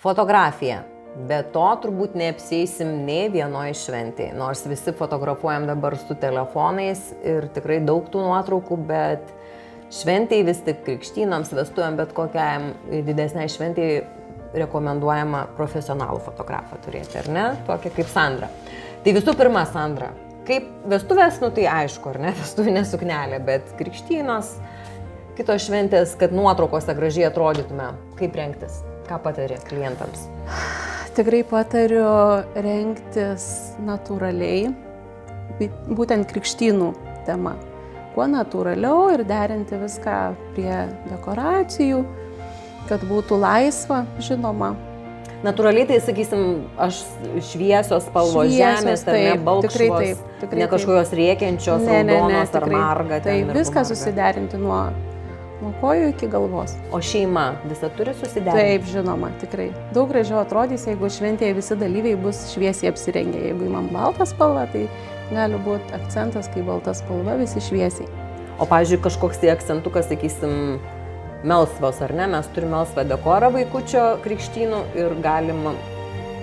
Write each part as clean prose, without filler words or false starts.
Fotografija. Be to turbūt neapsieisim nei vienoje šventėje, nors visi fotografuojam dabar su telefonais ir tikrai daug tų nuotraukų, bet šventėje vis tik krikštynams, vestuvėm, bet kokiam didesniai šventėje rekomenduojama profesionalų fotografą turėti, ar ne? Tokia kaip Sandra. Tai visų pirma, Sandra, kaip vestuvės, tai aišku, ar ne, vestuvinė suknelė, bet krikštynos, kitos šventės, kad nuotraukose gražiai atrodytume, kaip rengtis, ką patari klientams? Tikrai patariu rengtis natūraliai, būtent krikštynų tema. Kuo natūraliau ir derinti viską prie dekoracijų, kad būtų laisva, žinoma. Natūraliai tai, sakysim, aš šviesios spalvos žemės, ar ne balkšvos, ne kažkokios rėkiančios, raudonos ar marga. Taip, viską susiderinti nuo kojų iki galvos. O šeima visą turi susiderinti? Taip, žinoma, tikrai. Daug gražiau atrodys, jeigu šventėje visi dalyviai bus šviesiai apsirengę. Jeigu imam baltą spalvą, tai gali būti akcentas, kai balta spalva, visi šviesiai. O, pavyzdžiui, kažkoks tai akcentukas, sakysim, melsvas, ar ne? Mes turime melsvą dekorą vaikučio krikštynų ir galima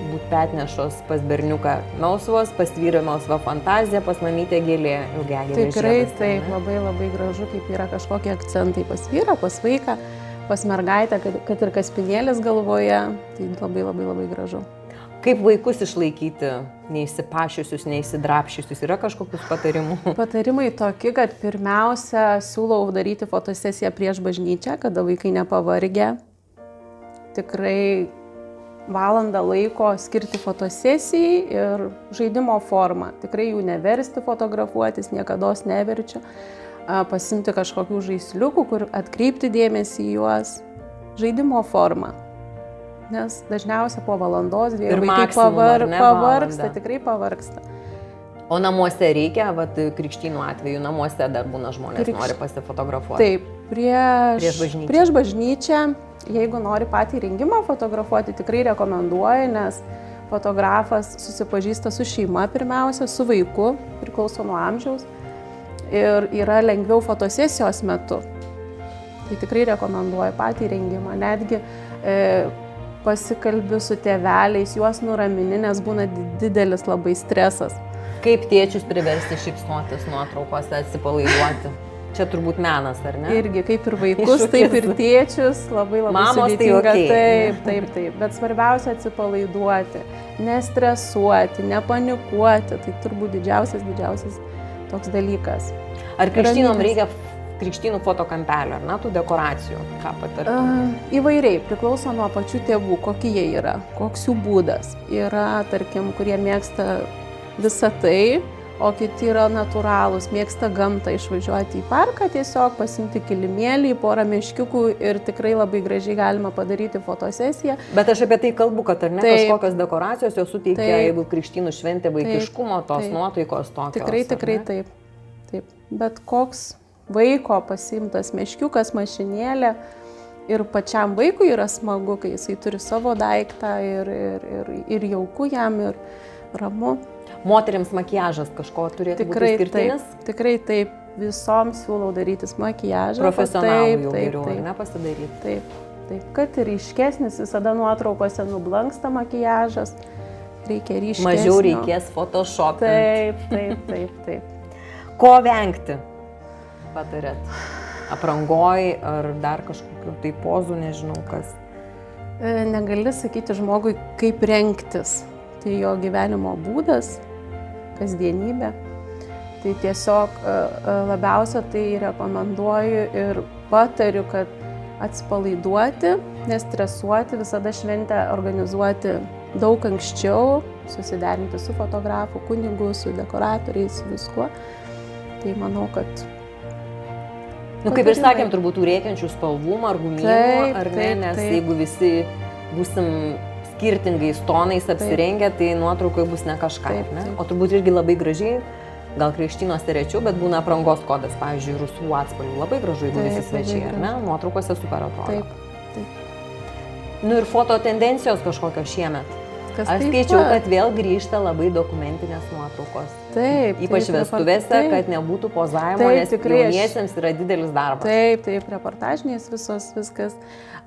būti petnešos pas berniuką melsvos, pas vyrą melsva fantazija, pas mamytę gėlė ilgiagėlė žiedas. Tikrai taip, labai labai gražu, kaip yra kažkokie akcentai pas vyrą, pas vaiką, pas mergaitę, kad ir kaspinėlis galvoje, tai labai labai labai gražu. Kaip vaikus išlaikyti neįsipašiusius, neįsidrapšiusius? Yra kažkokius patarimų? Patarimai tokie, kad pirmiausia siūlau daryti fotosesiją prieš bažnyčią, kada vaikai nepavargę. Tikrai valandą laiko skirti fotosesijai ir žaidimo formą. Tikrai jų neversti fotografuotis, niekados neverčiu. Pasimti kažkokių žaisliukų, kur atkreipti dėmesį į juos. Žaidimo formą. Nes dažniausiai po valandos, dviejų vaikai pavargsta, tikrai pavargsta. O namuose reikia, krikštynų atveju, namuose dar būna žmonės, nori pasifotografuoti. Taip, prieš bažnyčią, jeigu nori patį rengimą fotografuoti, tikrai rekomenduoju, nes fotografas susipažįsta su šeima pirmiausia, su vaiku, priklauso nuo amžiaus, ir yra lengviau fotosesijos metu. Tai tikrai rekomenduoju patį rengimą, netgi pasikalbi su tėveliais, juos nuramini, nes būna didelis labai stresas. Kaip tėčius priversti šypsotis nuotraukose, atsipalaiduoti? Čia turbūt menas, ar ne? Irgi, kaip ir vaikus, taip ir tėčius, labai Mamos sudėtinga. Tai okay. Taip. Bet svarbiausia atsipalaiduoti, nestresuoti, nepanikuoti. Tai turbūt didžiausias toks dalykas. Ar krikštynom reikia krikštynų fotokampelio, ar ne, tų dekoracijų? Ką patartum? Įvairiai, priklauso nuo pačių tėvų, kokie jie yra, koks jų būdas. Yra, tarkim, kurie mėgsta visą tai, o kiti yra natūralūs, mėgsta gamtą, išvažiuoti į parką, tiesiog pasimti kilimėlį, porą meškiukų ir tikrai labai gražiai galima padaryti fotosesiją. Bet aš apie tai kalbu, kad ar ne kažkokios dekoracijos jos suteikia, jeigu krikštynų šventė vaikiškumo, tos nuotaikos tokios. Tikrai taip. Bet koks vaiko pasimtas meškiukas, mašinėlė ir pačiam vaikui yra smagu, kai jisai turi savo daiktą ir jauku jam, ir ramu. Moterims makiažas kažko turėtų būti skirtinis? Tikrai taip. Visoms siūlau darytis makiažą. Profesionalų jau geriau, ne, pasidaryti? Taip. Kad ir ryškesnis, visada nuotraukose nublanksta makiažas. Reikia ryškesnio. Mažiau reikės photoshopinti. Taip. Ko vengti? Patarėt? Aprangoj ar dar kažkokių tai pozų, nežinau kas? Negali sakyti žmogui, kaip rengtis. Tai jo gyvenimo būdas, kasdienybė. Tai tiesiog labiausia tai rekomenduoju ir patariu, kad atsipalaiduoti, nestresuoti, visada šventę organizuoti daug anksčiau, susiderinti su fotografu, kunigu, su dekoratoriais, su viskuo. Tai manau, kad... Kaip ir sakėm, turbūt tų rėkiančių spalvų, margumynų, ar ne, nes jeigu visi būsim skirtingais tonais apsirengę, tai nuotraukoje bus ne kažką, ne? O turbūt irgi labai gražiai, gal krikštynuose rečiau, bet būna aprangos kodas, pavyzdžiui, rusvų atspalvių, labai gražu, jeigu visi svečiai, ar ne? Nuotraukose super atrodo. Taip. Ir foto tendencijos kažkokios šiemet. viskas. Aš taip skaičiau, pat. kad vėl grįžta labai dokumentinės nuotraukos. Taip. Ypač taip, vestuvėse, taip. kad nebūtų pozavimo, Taip, nes tikrai aš- jauniesiems yra didelis darbas. Taip, reportažinės visos, viskas.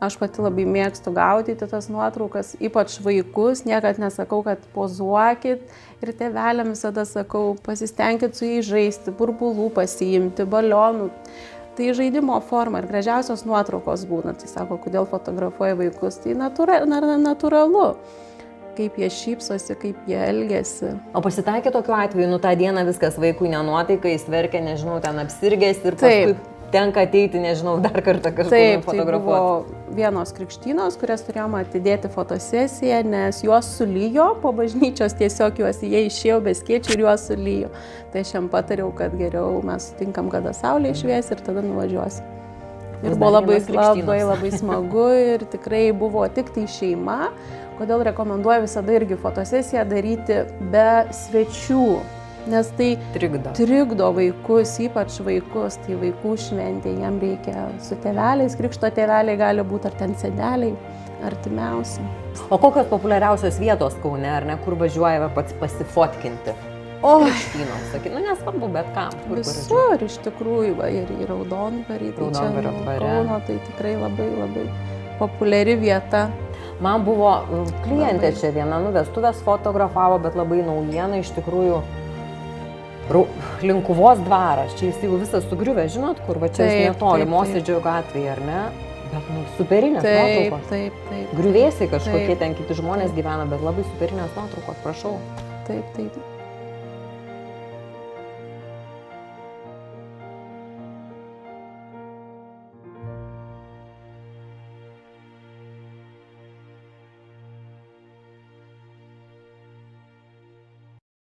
Aš pati labai mėgstu gaudyti tas nuotraukas, ypač vaikus, niekad nesakau, kad pozuokit ir tėveliam visada sakau, pasistengkit su jais žaisti, burbulų pasiimti, balionų. Tai žaidimo forma ir gražiausios nuotraukos būna. Tai sako, kodėl fotografuoja vaikus, tai natūralu. Kaip jie šypsosi, kaip jie elgesi. O pasitaikė tokiu atveju, tą dieną viskas vaikui nenuotaika, jis verkia, nežinau, ten apsirgęs ir paskui tenka ateiti, nežinau, dar kartą kažkur fotografuoti. Tai buvo vienos krikštynos, kurias turėjome atidėti fotosesiją, nes juos sulyjo, po bažnyčios tiesiog jie išėjo be skėčių ir juos sulyjo. Tai aš jam patariau, kad geriau mes sutinkam, kada saulė išvies ir tada nuvažiuosim. Ir buvo labai smagu ir tikrai buvo tik tai šeima, kodėl rekomenduoju visada irgi fotosesiją daryti be svečių. Nes tai trikdo vaikus, ypač vaikus, tai vaikų šventė, jam reikia su tėveliais, krikšto tėveliai gali būti ar ten seneliai, artimiausi. O kokios populiariausios vietos Kaune, ar ne, kur važiuoja pats pasifotkinti? Krikštynos, sakyt, nesvarbu, bet kam. Visur iš tikrųjų, ir į Raudondvarį, tai čia Kauno, tai tikrai labai populiari vieta. Man buvo klientė čia viena, vestuvės fotografavo, bet labai naujiena iš tikrųjų. Linkuvos dvaras, čia jis jau visas sugriuvę, žinot, kur va čia netoli, Mosėdžio gatvėje, ar ne? Bet superinės nuotraukos. Taip. Griuvėsiai kažkokie ten kiti žmonės gyvena, bet labai superinės nuotraukos, prašau. Taip.